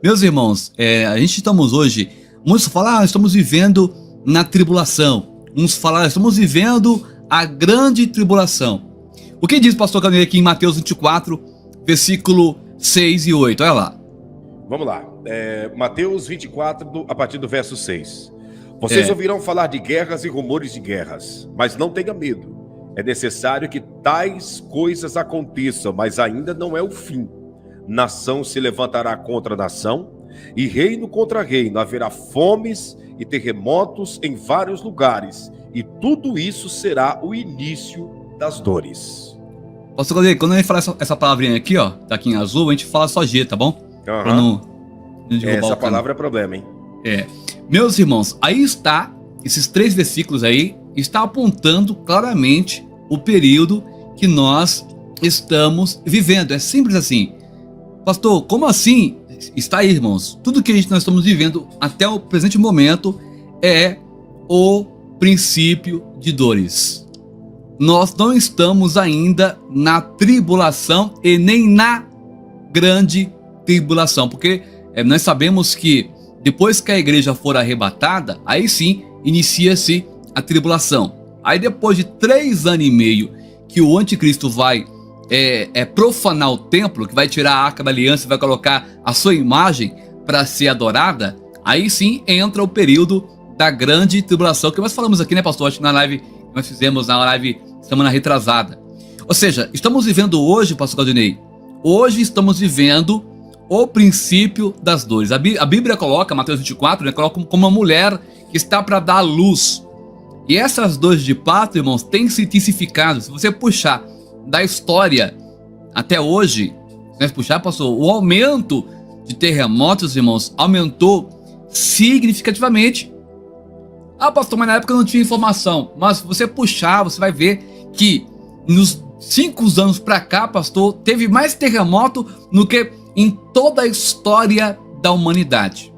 Meus irmãos, a gente estamos hoje, muitos falam, estamos vivendo na tribulação. Uns falam, estamos vivendo a grande tribulação. O que diz o pastor Carneiro aqui em Mateus 24, versículo 6 e 8? Olha lá. Vamos lá. Mateus 24, a partir do verso 6. Vocês ouvirão falar de guerras e rumores de guerras, mas não tenha medo. É necessário que tais coisas aconteçam, mas ainda não é o fim. Nação se levantará contra nação, e reino contra reino. Haverá fomes e terremotos em vários lugares, e tudo isso será o início das dores. Pastor Carneiro, quando a gente fala essa palavrinha aqui, ó, tá aqui em azul, a gente fala só G, tá bom? Pra não derrubar essa palavra é problema, hein? Meus irmãos, aí está, esses 3 versículos aí, está apontando claramente o período que nós estamos vivendo. É simples assim. Pastor, como assim? Está aí, irmãos. Tudo que nós estamos vivendo até o presente momento é o princípio de dores. Nós não estamos ainda na tribulação e nem na grande tribulação, porque nós sabemos que depois que a igreja for arrebatada, aí sim inicia-se a tribulação. Aí depois de 3 anos e meio que o anticristo vai profanar o templo, que vai tirar a arca da aliança e vai colocar a sua imagem para ser adorada, aí sim entra o período da grande tribulação, que nós falamos aqui, né, pastor? Acho que na live que nós fizemos, na live semana retrasada. Ou seja, estamos vivendo hoje, pastor Claudinei, hoje estamos vivendo o princípio das dores. A Bíblia coloca, Mateus 24, né, coloca como uma mulher que está para dar à luz. E essas dores de parto, irmãos, têm se intensificado. Se você puxar da história até hoje, se nós puxar, pastor, o aumento de terremotos, irmãos, aumentou significativamente. Ah, pastor, mas na época não tinha informação. Mas se você puxar, você vai ver que nos 5 anos para cá, pastor, teve mais terremoto do que em toda a história da humanidade.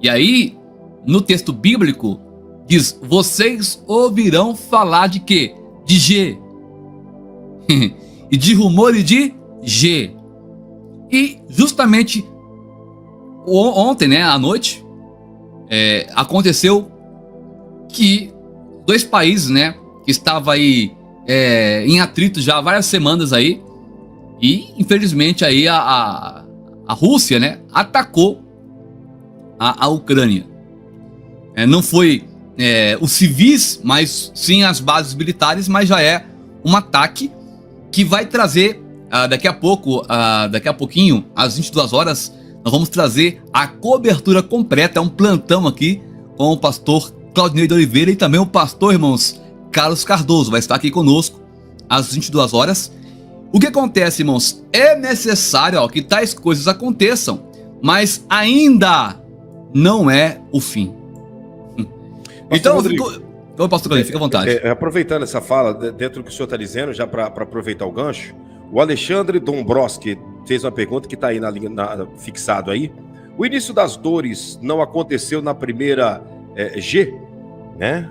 E aí, no texto bíblico, diz, vocês ouvirão falar de quê? De G. E de rumor e de G. E justamente ontem, né, à noite, aconteceu que 2 países, né, que estavam aí em atrito já há várias semanas aí, e infelizmente aí a Rússia, né, atacou a Ucrânia. Não foi os civis, mas sim as bases militares, mas já é um ataque que vai trazer daqui a pouquinho, às 22 horas, nós vamos trazer a cobertura completa, um plantão aqui com o pastor Claudinei de Oliveira e também o pastor, irmãos, Carlos Cardoso, vai estar aqui conosco às 22 horas. O que acontece, irmãos? É necessário que tais coisas aconteçam, mas ainda não é o fim. Então, Ô, pastor Claudinei, fica à vontade. Aproveitando essa fala, dentro do que o senhor está dizendo, já para aproveitar o gancho, o Alexandre Dombrowski fez uma pergunta que está aí na linha, fixado aí. O início das dores não aconteceu na primeira G, né?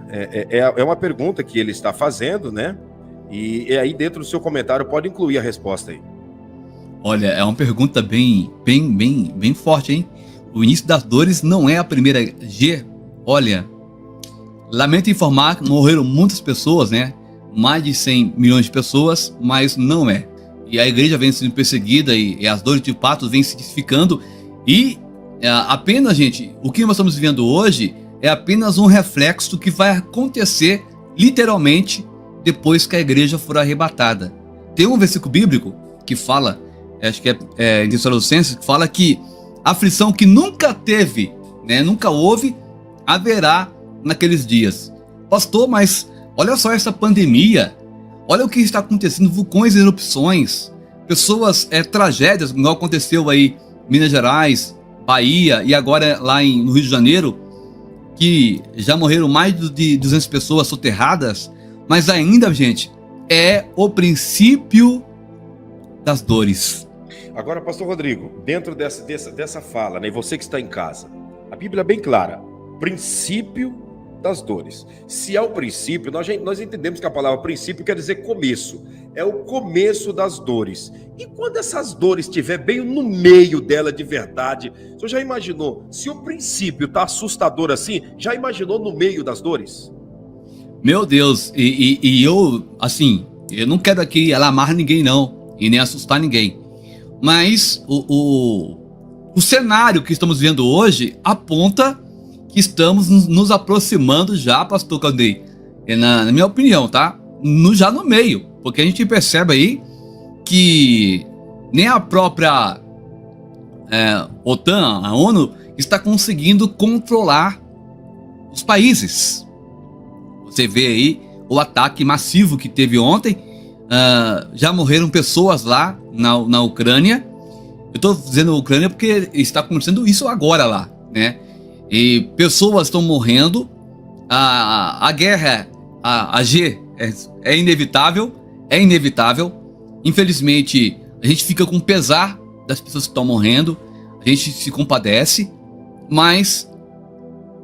É uma pergunta que ele está fazendo, né? E aí dentro do seu comentário pode incluir a resposta aí. Olha, é uma pergunta bem forte, hein? O início das dores não é a primeira G. Olha, lamento informar que morreram muitas pessoas, né? Mais de 100 milhões de pessoas, mas não é. E a igreja vem sendo perseguida e as dores de parto vêm se intensificando. E apenas, gente, o que nós estamos vivendo hoje é apenas um reflexo do que vai acontecer literalmente depois que a igreja for arrebatada. Tem um versículo bíblico que fala, acho que em Tessalonicenses, que fala que a aflição que nunca teve, né, nunca houve, haverá naqueles dias. Pastor, mas olha só essa pandemia, olha o que está acontecendo, vulcões e erupções, pessoas, tragédias, como aconteceu aí em Minas Gerais, Bahia e agora lá no Rio de Janeiro, que já morreram mais de 200 pessoas soterradas, mas ainda, gente, é o princípio das dores. Agora, pastor Rodrigo, dentro dessa fala, né, e você que está em casa, a Bíblia é bem clara, princípio das dores. Se é o princípio, nós entendemos que a palavra princípio quer dizer começo. É o começo das dores. E quando essas dores estiver bem no meio dela de verdade, você já imaginou? Se o princípio está assustador assim, já imaginou no meio das dores? Meu Deus, e eu, assim, eu não quero aqui alarmar ninguém não, e nem assustar ninguém. Mas o cenário que estamos vendo hoje aponta que estamos nos aproximando já, pastor Caldei, na minha opinião, tá? Já no meio, porque a gente percebe aí que nem a própria OTAN, a ONU, está conseguindo controlar os países. Você vê aí o ataque massivo que teve ontem, já morreram pessoas lá na Ucrânia. Eu estou dizendo Ucrânia porque está acontecendo isso agora lá, né? E pessoas estão morrendo, a guerra, a G é inevitável, infelizmente a gente fica com pesar das pessoas que estão morrendo, a gente se compadece, mas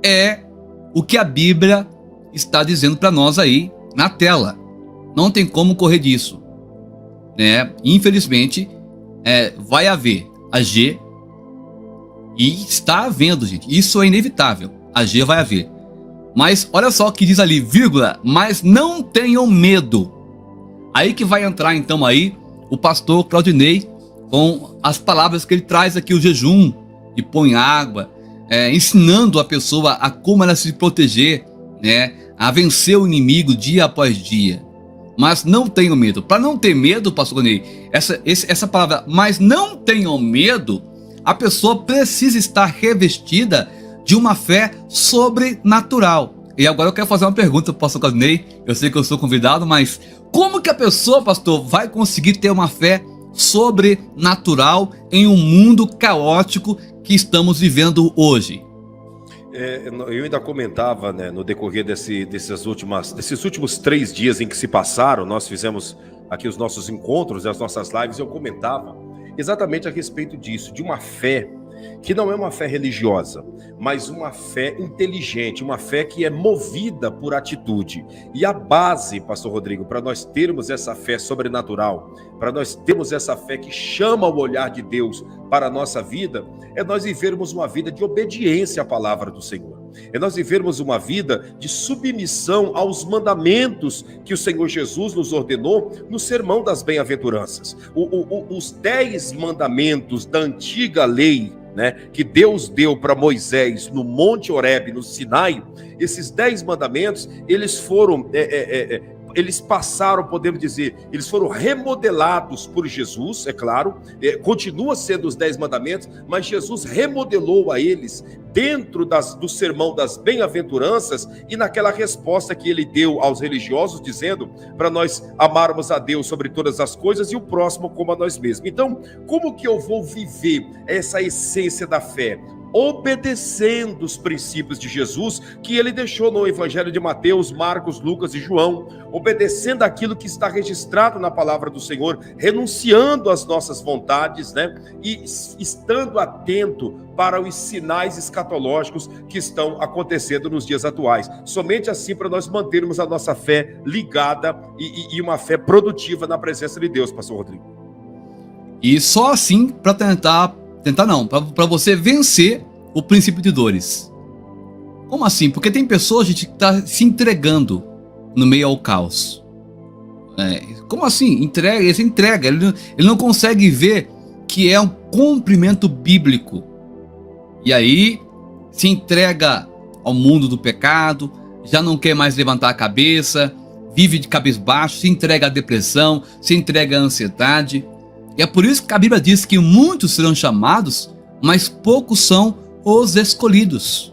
é o que a Bíblia está dizendo para nós aí na tela, não tem como correr disso, né? Infelizmente vai haver a G, e está havendo, gente, isso é inevitável, a G vai haver. Mas olha só o que diz ali, vírgula, mas não tenham medo. Aí que vai entrar então aí o pastor Claudinei com as palavras que ele traz aqui, o jejum, e põe água, ensinando a pessoa a como ela se proteger, né, a vencer o inimigo dia após dia. Mas não tenham medo. Para não ter medo, pastor Claudinei, essa palavra, mas não tenham medo, a pessoa precisa estar revestida de uma fé sobrenatural. E agora eu quero fazer uma pergunta para o pastor Claudinei. Eu sei que eu sou convidado, mas como que a pessoa, pastor, vai conseguir ter uma fé sobrenatural em um mundo caótico que estamos vivendo hoje? Eu ainda comentava, né, no decorrer desses últimos 3 dias em que se passaram, nós fizemos aqui os nossos encontros, as nossas lives, eu comentava exatamente a respeito disso, de uma fé que não é uma fé religiosa, mas uma fé inteligente, uma fé que é movida por atitude. E a base, pastor Rodrigo, para nós termos essa fé sobrenatural, para nós termos essa fé que chama o olhar de Deus para a nossa vida, é nós vivermos uma vida de obediência à palavra do Senhor. É nós vivermos uma vida de submissão aos mandamentos que o Senhor Jesus nos ordenou no Sermão das Bem-aventuranças. Os 10 mandamentos da antiga lei, né, que Deus deu para Moisés no Monte Horebe, no Sinai, esses 10 mandamentos, eles foram... eles passaram, podemos dizer, eles foram remodelados por Jesus, é claro, continua sendo os 10 mandamentos, mas Jesus remodelou a eles dentro do sermão das bem-aventuranças e naquela resposta que ele deu aos religiosos, dizendo para nós amarmos a Deus sobre todas as coisas e o próximo como a nós mesmos. Então, como que eu vou viver essa essência da fé? Obedecendo os princípios de Jesus que ele deixou no Evangelho de Mateus, Marcos, Lucas e João, obedecendo aquilo que está registrado na palavra do Senhor, renunciando às nossas vontades, né? E estando atento para os sinais escatológicos que estão acontecendo nos dias atuais. Somente assim para nós mantermos a nossa fé ligada e uma fé produtiva na presença de Deus, pastor Rodrigo. E só assim para para você vencer o princípio de dores. Como assim? Porque tem pessoas, gente, que está se entregando no meio ao caos. Como assim? Ele se entrega, ele não consegue ver que é um cumprimento bíblico. E aí se entrega ao mundo do pecado, já não quer mais levantar a cabeça, vive de cabeça baixa, se entrega à depressão, se entrega à ansiedade. E é por isso que a Bíblia diz que muitos serão chamados, mas poucos são os escolhidos.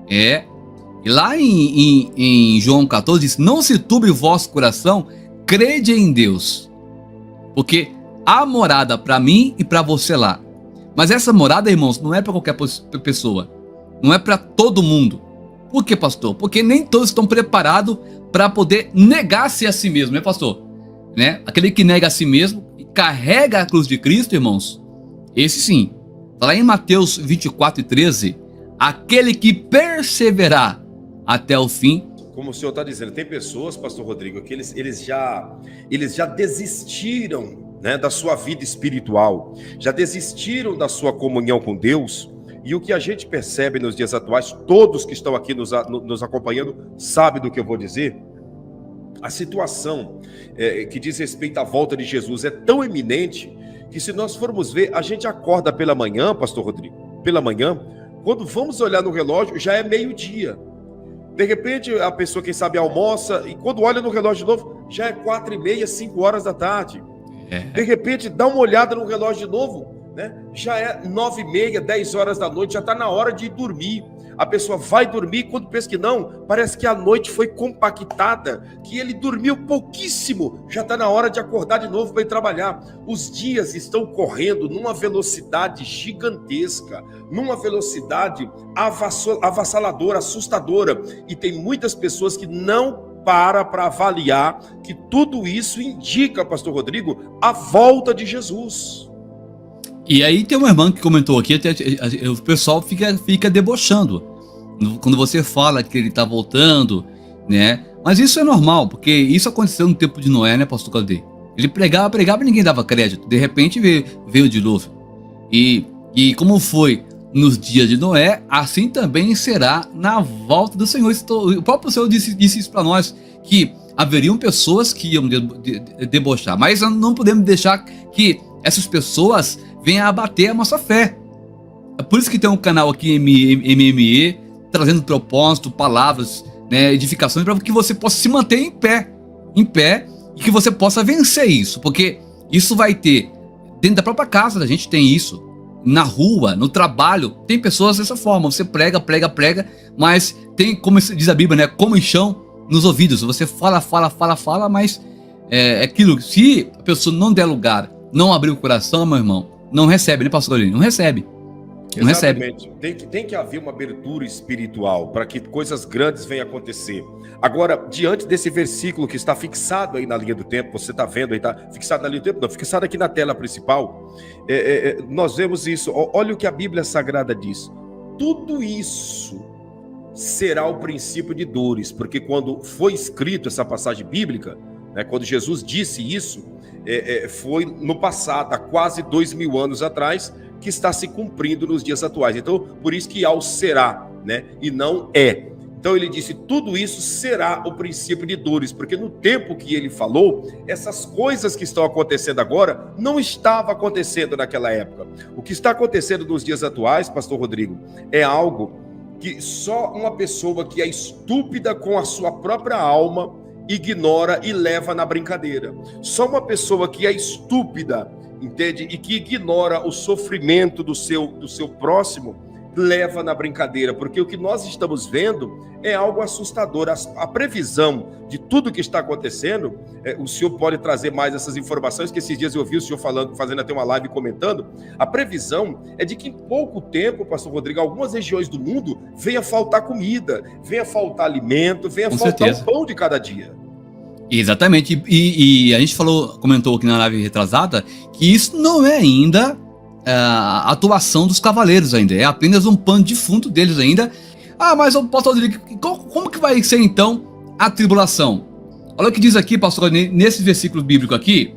E lá em João 14 diz: não se turbe o vosso coração, crede em Deus, porque há morada para mim e para você lá. Mas essa morada, irmãos, não é para qualquer pessoa, não é para todo mundo. Por quê, pastor? Porque nem todos estão preparados para poder negar-se a si mesmo, né, pastor? Né? Aquele que nega a si mesmo e carrega a cruz de Cristo, irmãos, esse sim. Lá em Mateus 24:13, aquele que perseverar até o fim. Como o senhor está dizendo, tem pessoas, pastor Rodrigo, que eles já desistiram, né, da sua vida espiritual, já desistiram da sua comunhão com Deus, e o que a gente percebe nos dias atuais, todos que estão aqui nos acompanhando sabem do que eu vou dizer. A situação que diz respeito à volta de Jesus é tão eminente que, se nós formos ver, a gente acorda pela manhã, pastor Rodrigo, pela manhã, quando vamos olhar no relógio, já é meio-dia. De repente, a pessoa, quem sabe, almoça, e quando olha no relógio de novo, já é 4h30, 5 horas da tarde. De repente, dá uma olhada no relógio de novo, né? Já é 9h30, 10 horas da noite, já está na hora de ir dormir. A pessoa vai dormir, quando pensa que não, parece que a noite foi compactada, que ele dormiu pouquíssimo, já está na hora de acordar de novo para ir trabalhar. Os dias estão correndo numa velocidade gigantesca, numa velocidade avassaladora, assustadora, e tem muitas pessoas que não para avaliar que tudo isso indica, pastor Rodrigo, a volta de Jesus. E aí tem uma irmã que comentou aqui, o pessoal fica debochando quando você fala que ele está voltando, né? Mas isso é normal, porque isso aconteceu no tempo de Noé, né, pastor Caldeiro? Ele pregava e ninguém dava crédito. De repente veio o dilúvio. E como foi nos dias de Noé, assim também será na volta do Senhor. O próprio Senhor disse isso para nós, que haveriam pessoas que iam debochar, mas não podemos deixar que essas pessoas venham abater a nossa fé. É por isso que tem um canal aqui, MME, trazendo propósito, palavras, né, edificações, para que você possa se manter em pé, e que você possa vencer isso, porque isso vai ter, dentro da própria casa, a gente tem isso, na rua, no trabalho, tem pessoas dessa forma, você prega, mas tem, como diz a Bíblia, né, comichão nos ouvidos, você fala, mas é aquilo, se a pessoa não der lugar, não abrir o coração, meu irmão, não recebe, né, pastor Paulinho? Não recebe. Não Exatamente. Tem que haver uma abertura espiritual para que coisas grandes venham a acontecer. Agora, diante desse versículo que está fixado aí na linha do tempo, você está vendo aí, está fixado na linha do tempo? Não, fixado aqui na tela principal. Nós vemos isso. Olha o que a Bíblia Sagrada diz. Tudo isso será o princípio de dores, porque quando foi escrito essa passagem bíblica, né, quando Jesus disse isso, foi no passado, há quase 2000 anos atrás, que está se cumprindo nos dias atuais. Então, por isso que há o será, né, e não é. Então ele disse, tudo isso será o princípio de dores, porque no tempo que ele falou, essas coisas que estão acontecendo agora, não estavam acontecendo naquela época. O que está acontecendo nos dias atuais, pastor Rodrigo, é algo que só uma pessoa que é estúpida com a sua própria alma ignora e leva na brincadeira. Só uma pessoa que é estúpida, entende? E que ignora o sofrimento do seu próximo, leva na brincadeira, porque o que nós estamos vendo é algo assustador. A previsão de tudo que está acontecendo, o senhor pode trazer mais essas informações, que esses dias eu ouvi o senhor fazendo até uma live comentando. A previsão é de que em pouco tempo, pastor Rodrigo, algumas regiões do mundo venha faltar comida, venha faltar alimento, venha faltar o pão de cada dia. Exatamente, e a gente comentou aqui na live retrasada, que isso não é ainda a atuação dos cavaleiros ainda, é apenas um pano de fundo deles ainda. Mas o pastor Rodrigo, como que vai ser então a tribulação? Olha o que diz aqui, pastor, nesse versículo bíblico aqui,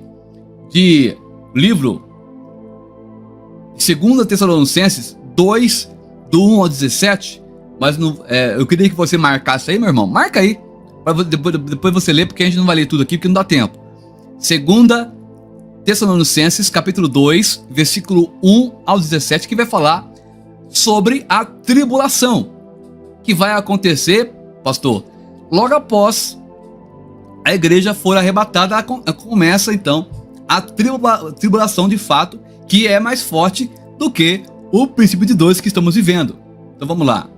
de livro 2 Tessalonicenses 2, do 1 ao 17, mas eu queria que você marcasse aí, meu irmão, marca aí, depois você lê, porque a gente não vai ler tudo aqui, porque não dá tempo. 2 Tessalonicenses, capítulo 2, versículo 1 ao 17, que vai falar sobre a tribulação, que vai acontecer, pastor, logo após a igreja for arrebatada. Começa então a tribulação de fato, que é mais forte do que o princípio de dores que estamos vivendo. Então vamos lá.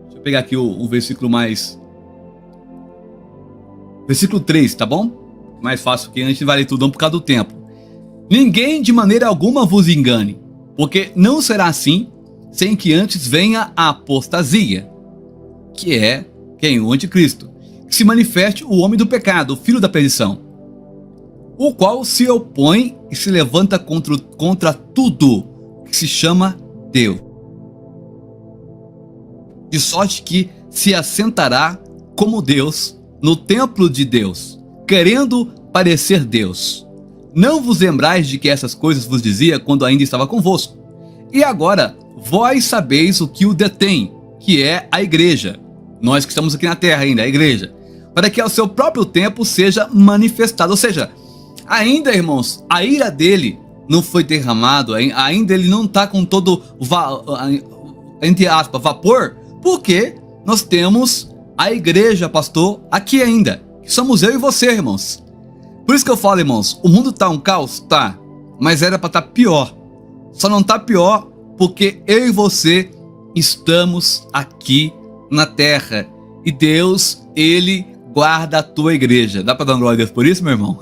Deixa eu pegar aqui o versículo mais... Versículo 3, tá bom? Mais fácil, que a gente vai ler tudo por causa do tempo. Ninguém de maneira alguma vos engane, porque não será assim, sem que antes venha a apostasia, que é quem? O anticristo, que se manifeste o homem do pecado, o filho da perdição, o qual se opõe e se levanta contra tudo que se chama Deus, de sorte que se assentará como Deus no templo de Deus, querendo parecer Deus. Não vos lembrais de que essas coisas vos dizia quando ainda estava convosco? E agora, vós sabeis o que o detém, que é a igreja. Nós que estamos aqui na terra ainda, a igreja. Para que ao seu próprio tempo seja manifestado. Ou seja, ainda, irmãos, a ira dele não foi derramado, ainda ele não está com todo entre aspas, vapor, porque nós temos a igreja, pastor, aqui ainda, que somos eu e você, irmãos. Por isso que eu falo, irmãos, o mundo tá um caos? Tá, mas era para estar pior. Só não tá pior porque eu e você estamos aqui na terra. E Deus, Ele guarda a tua igreja. Dá para dar glória a Deus por isso, meu irmão?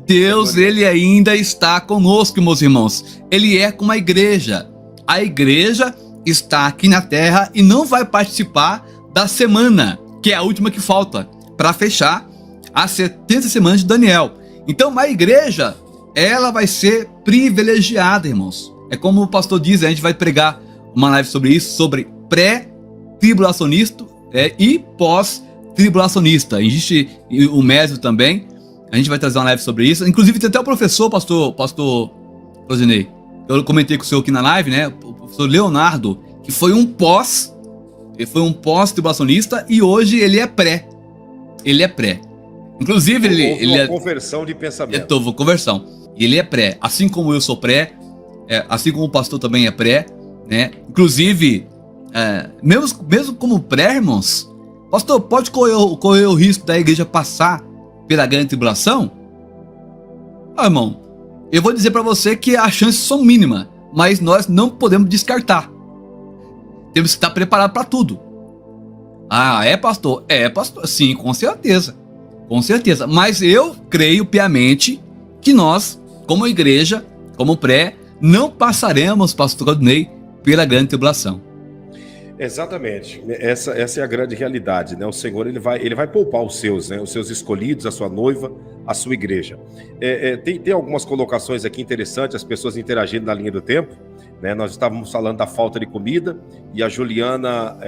Deus, Ele ainda está conosco, meus irmãos. Ele é como a igreja. A igreja está aqui na terra e não vai participar da semana, que é a última que falta, para fechar as 70 semanas de Daniel. Então a igreja, ela vai ser privilegiada, irmãos. É como o pastor diz, a gente vai pregar uma live sobre isso, sobre pré-tribulacionista e pós-tribulacionista. Existe o Mésio também, a gente vai trazer uma live sobre isso. Inclusive tem até o professor, pastor Rosinei, eu comentei com o senhor aqui na live, né? O professor Leonardo, que foi um pós-tribulacionista e hoje ele é pré. Ele é pré. Inclusive, ele é conversão de pensamento. Houve conversão. E ele é pré. Assim como eu sou pré, assim como o pastor também é pré, né? Inclusive, mesmo como pré, irmãos, pastor, pode correr o risco da igreja passar pela grande tribulação? Irmão, eu vou dizer para você que as chances são mínimas, mas nós não podemos descartar. Temos que estar preparados para tudo. Ah, é pastor? É pastor, sim, com certeza. Com certeza, mas eu creio piamente que nós, como igreja, como pré, não passaremos, pastor Rodney, pela grande tribulação. Exatamente, essa é a grande realidade, né? O Senhor ele vai poupar os seus, né? Os seus escolhidos, a sua noiva, a sua igreja. Tem algumas colocações aqui interessantes, as pessoas interagindo na linha do tempo, né? Nós estávamos falando da falta de comida e a Juliana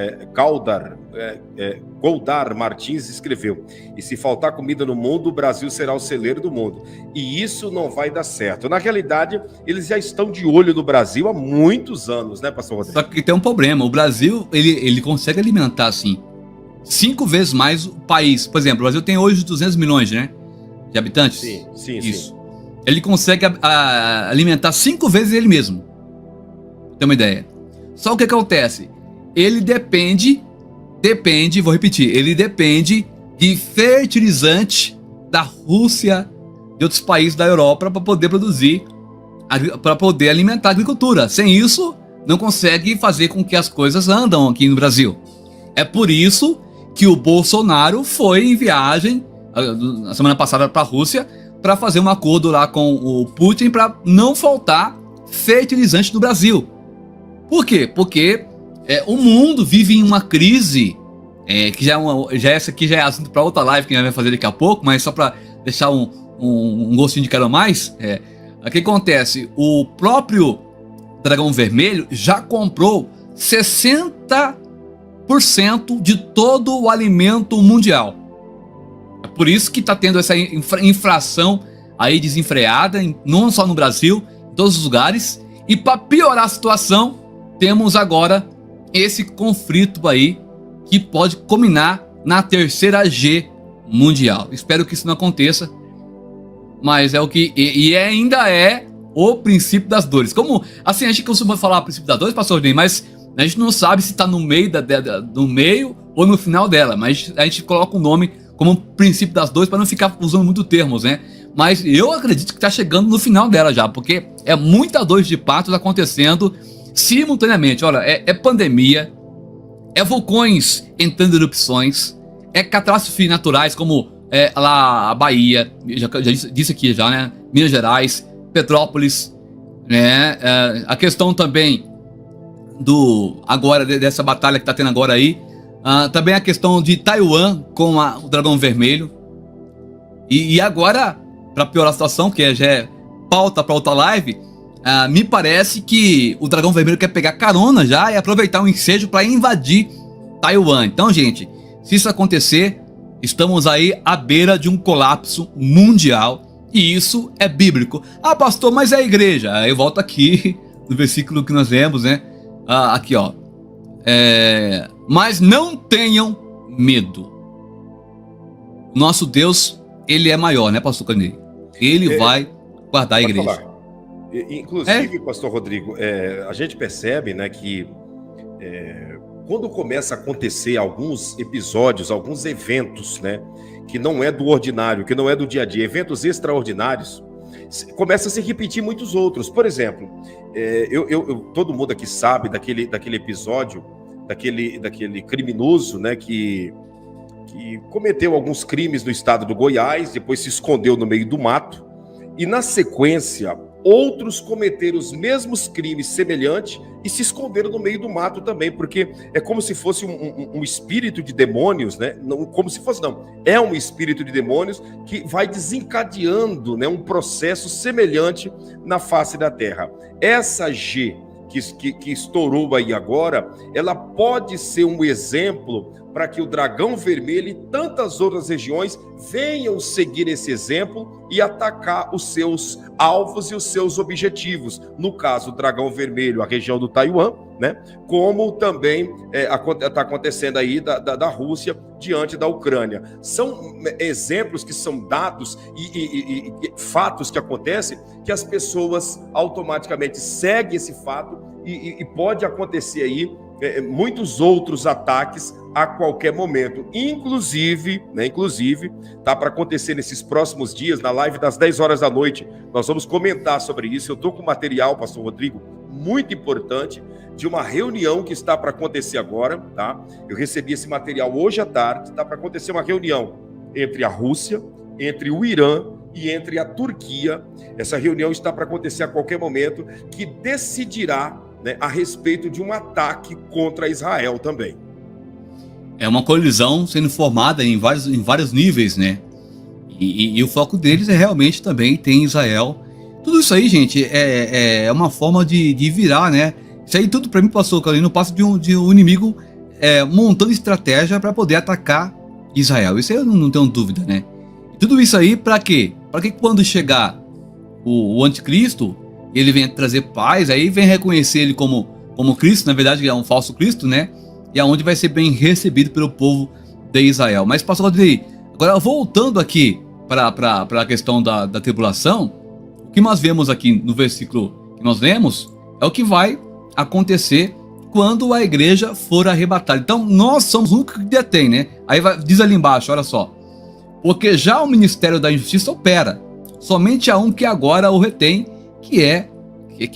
Goldar Martins escreveu: e se faltar comida no mundo, o Brasil será o celeiro do mundo. E isso não vai dar certo. Na realidade, eles já estão de olho no Brasil há muitos anos, né, pastor Rodrigo? Só que tem um problema, o Brasil, ele consegue alimentar, assim, 5 vezes mais o país. Por exemplo, o Brasil tem hoje 200 milhões, né, de habitantes. Sim. Isso. Ele consegue alimentar 5 vezes ele mesmo. Tem uma ideia. Só o que acontece? Ele depende, vou repetir, ele depende de fertilizante da Rússia, de outros países da Europa para poder produzir, para poder alimentar a agricultura. Sem isso, não consegue fazer com que as coisas andam aqui no Brasil. É por isso que o Bolsonaro foi em viagem na semana passada para a Rússia para fazer um acordo lá com o Putin para não faltar fertilizante no Brasil. Por quê? Porque o mundo vive em uma crise, que essa aqui já é assunto para outra live que a gente vai fazer daqui a pouco, mas só para deixar um gostinho de quero mais. O que acontece? O próprio Dragão Vermelho já comprou 60% de todo o alimento mundial. É por isso que está tendo essa inflação aí desenfreada, não só no Brasil, em todos os lugares. E para piorar a situação, temos agora esse conflito aí que pode culminar na terceira G mundial. Espero que isso não aconteça, mas é o que ainda é o princípio das dores. Como assim a gente costuma falar princípio das dores, pastor Ney, mas a gente não sabe se está no meio ou no final dela, mas a gente coloca o nome como princípio das dores para não ficar usando muito termos, né? Mas eu acredito que está chegando no final dela já, porque é muita dor de partos acontecendo simultaneamente. Olha, é pandemia, é vulcões entrando em erupções, é catástrofes naturais como lá a Bahia, já disse aqui já, né? Minas Gerais, Petrópolis, né? A questão também dessa batalha que está tendo agora aí, também a questão de Taiwan com o Dragão Vermelho. E agora, para piorar a situação, que já é pauta para outra live, me parece que o Dragão Vermelho quer pegar carona já e aproveitar o ensejo para invadir Taiwan. Então, gente, se isso acontecer, estamos aí à beira de um colapso mundial. E isso é bíblico. Ah, pastor, mas é a igreja. Aí eu volto aqui no versículo que nós lemos, né? Aqui, ó. Mas não tenham medo. Nosso Deus, ele é maior, né, pastor Carneiro? Ele vai guardar a igreja. Falar. Inclusive, pastor Rodrigo, a gente percebe, né, que quando começa a acontecer alguns episódios, alguns eventos, né, que não é do ordinário, que não é do dia a dia, eventos extraordinários, começa a se repetir muitos outros. Por exemplo, todo mundo aqui sabe daquele episódio, daquele criminoso, né, que cometeu alguns crimes no estado do Goiás, depois se escondeu no meio do mato, e na sequência, outros cometeram os mesmos crimes semelhantes e se esconderam no meio do mato também, porque é como se fosse um espírito de demônios, né? Não, como se fosse, não. É um espírito de demônios que vai desencadeando, né, um processo semelhante na face da terra. Essa G que estourou aí agora, ela pode ser um exemplo para que o dragão vermelho e tantas outras regiões venham seguir esse exemplo e atacar os seus alvos e os seus objetivos. No caso, o dragão vermelho, a região do Taiwan, né? Como também está acontecendo aí da Rússia diante da Ucrânia. São exemplos que são dados e fatos que acontecem que as pessoas automaticamente seguem esse fato e pode acontecer aí muitos outros ataques a qualquer momento. Inclusive, tá para acontecer nesses próximos dias, na live das 10 horas da noite, nós vamos comentar sobre isso. Eu estou com material, pastor Rodrigo, muito importante, de uma reunião que está para acontecer agora, tá? Eu recebi esse material hoje à tarde, está para acontecer uma reunião entre a Rússia, entre o Irã e entre a Turquia. Essa reunião está para acontecer a qualquer momento, que decidirá, né, a respeito de um ataque contra Israel também. É uma colisão sendo formada em vários níveis, né? E o foco deles é realmente também tem Israel. Tudo isso aí, gente, é uma forma de virar, né? Isso aí tudo para mim passou, Carolina, passa de um inimigo montando estratégia para poder atacar Israel. Isso aí eu não tenho dúvida, né? E tudo isso aí para quê? Para que quando chegar o anticristo, ele vem trazer paz, aí vem reconhecer ele como Cristo, na verdade é um falso Cristo, né? E aonde vai ser bem recebido pelo povo de Israel. Mas, pastor Rodrigo, agora voltando aqui para a questão da tribulação, o que nós vemos aqui no versículo que nós lemos é o que vai acontecer quando a igreja for arrebatada. Então, nós somos o único que detém, né? Aí diz ali embaixo, olha só. Porque já o ministério da injustiça opera. Somente há um que agora o retém, que é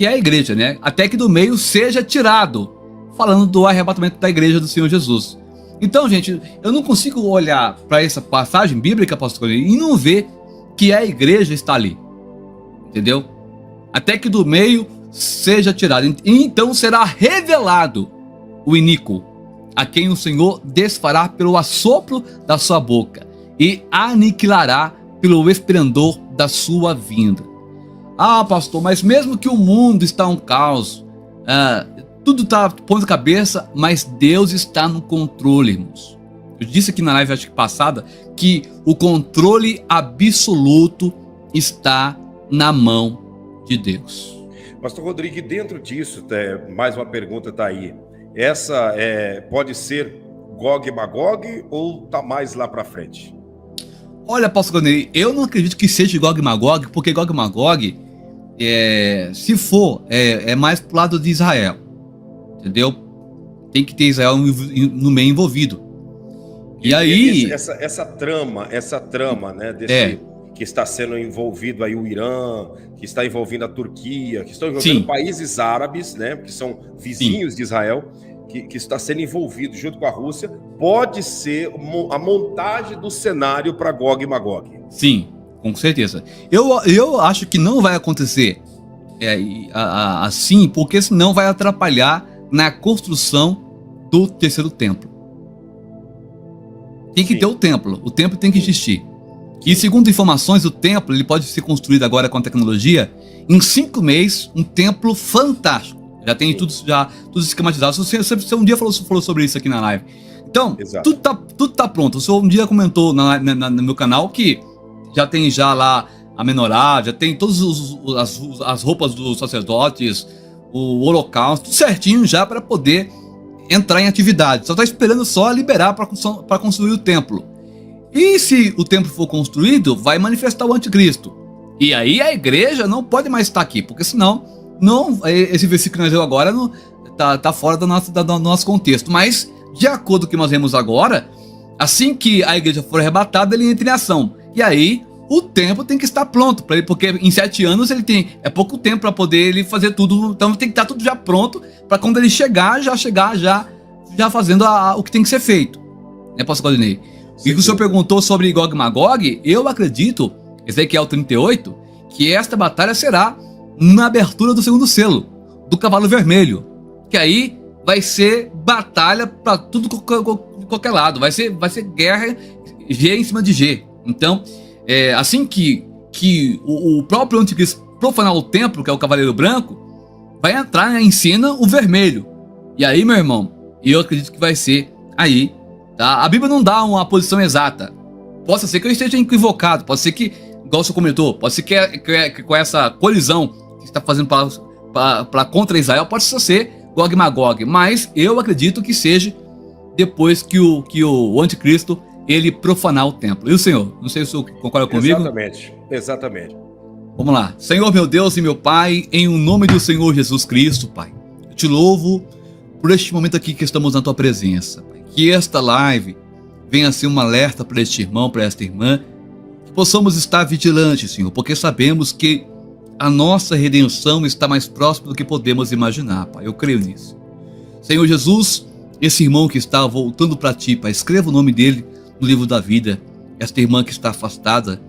a igreja, né? Até que do meio seja tirado. Falando do arrebatamento da igreja do Senhor Jesus. Então, gente, eu não consigo olhar para essa passagem bíblica, pastor, e não ver que a igreja está ali. Entendeu? Até que do meio seja tirado. E então será revelado o iníquo, a quem o Senhor desfará pelo assopro da sua boca e aniquilará pelo esplendor da sua vinda. Ah, pastor, mas mesmo que o mundo está um caos, tudo está pondo cabeça, mas Deus está no controle, irmãos. Eu disse aqui na live, acho que passada, que o controle absoluto está na mão de Deus. Pastor Rodrigo, dentro disso, mais uma pergunta está aí. Essa pode ser Gog e Magog ou está mais lá para frente? Olha, pastor Rodrigo, eu não acredito que seja Gog e Magog, porque Gog e Magog, se for, é mais pro lado de Israel. Entendeu? Tem que ter Israel no meio envolvido. E aí... Essa trama, né? Que está sendo envolvido aí o Irã, que está envolvendo a Turquia, que estão envolvendo países árabes, né? Que são vizinhos de Israel, que está sendo envolvido junto com a Rússia, pode ser a montagem do cenário para Gog e Magog. Sim, com certeza. Eu acho que não vai acontecer assim, porque senão vai atrapalhar na construção do terceiro templo. Tem que ter o templo tem que existir. E segundo informações, o templo ele pode ser construído agora com a tecnologia em 5 meses, um templo fantástico. Já tem tudo esquematizado. Você um dia falou sobre isso aqui na live. Então, Exato. tudo tá pronto. O senhor um dia comentou no meu canal que já tem já lá a menorá, já tem todas as roupas dos sacerdotes, o holocausto, tudo certinho já para poder entrar em atividade. Só está esperando só liberar para construir o templo. E se o templo for construído, vai manifestar o anticristo. E aí a igreja não pode mais estar aqui, porque senão esse versículo que nós lemos agora tá fora do nosso contexto. Mas, de acordo com o que nós vemos agora, assim que a igreja for arrebatada, ele entra em ação. E aí o templo tem que estar pronto para ele, porque em 7 anos é pouco tempo para poder ele fazer tudo. Então tem que estar tudo já pronto para quando ele chegar já fazendo o que tem que ser feito, né, pastor Claudinei? E o senhor perguntou sobre Gog e Magog. Eu acredito, Ezequiel 38, que esta batalha será na abertura do segundo selo, do cavalo vermelho, que aí vai ser batalha para tudo qualquer lado, vai ser guerra G em cima de G. Então, assim que o próprio anticristo profanar o templo, que é o cavaleiro branco, vai entrar em cena o vermelho. E aí, meu irmão, eu acredito que vai ser aí, tá? A Bíblia não dá uma posição exata. Pode ser que eu esteja equivocado, pode ser que, igual o senhor comentou, pode ser que com essa colisão que está fazendo para contra Israel, pode ser Gog e Magog, mas eu acredito que seja depois que o anticristo ele profanar o templo. E o senhor? Não sei se o senhor concorda comigo? Exatamente. Vamos lá. Senhor, meu Deus e meu Pai, em o nome do Senhor Jesus Cristo, Pai, eu te louvo por este momento aqui que estamos na tua presença, Pai. Que esta live venha ser um alerta para este irmão, para esta irmã, que possamos estar vigilantes, Senhor, porque sabemos que a nossa redenção está mais próxima do que podemos imaginar, Pai. Eu creio nisso. Senhor Jesus, esse irmão que está voltando para ti, Pai, escreva o nome dele no livro da vida. Esta irmã que está afastada,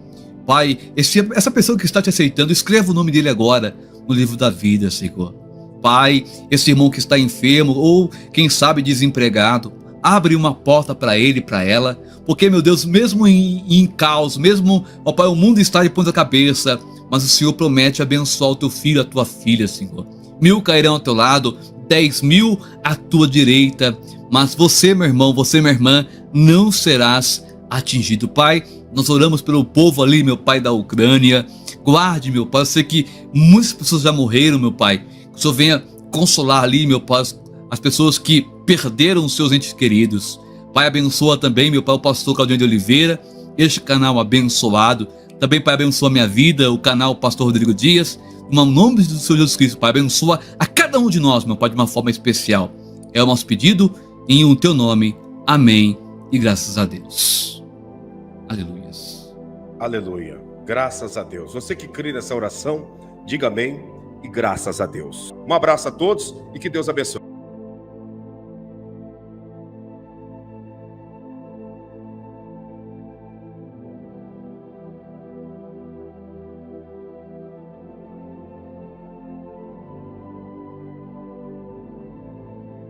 Pai, essa pessoa que está te aceitando, escreva o nome dele agora no livro da vida, Senhor. Pai, esse irmão que está enfermo ou, quem sabe, desempregado, abre uma porta para ele e para ela, porque, meu Deus, mesmo em caos, mesmo, ó Pai, o mundo está de ponta cabeça, mas o Senhor promete abençoar o teu filho, a tua filha, Senhor. 1000 cairão ao teu lado, 10.000 à tua direita, mas você, meu irmão, você, minha irmã, não serás atingido. Pai, nós oramos pelo povo ali, meu Pai, da Ucrânia. Guarde, meu Pai, eu sei que muitas pessoas já morreram, meu Pai. Que o Senhor venha consolar ali, meu Pai, as pessoas que perderam os seus entes queridos. Pai, abençoa também, meu Pai, o pastor Claudinei de Oliveira, este canal abençoado. Também, Pai, abençoa a minha vida, o canal Pastor Rodrigo Dias. No nome do Senhor Jesus Cristo, Pai, abençoa a cada um de nós, meu Pai, de uma forma especial. É o nosso pedido, em o teu nome. Amém. E graças a Deus. Aleluias. Aleluia. Graças a Deus. Você que crê nessa oração, diga amém e graças a Deus. Um abraço a todos e que Deus abençoe.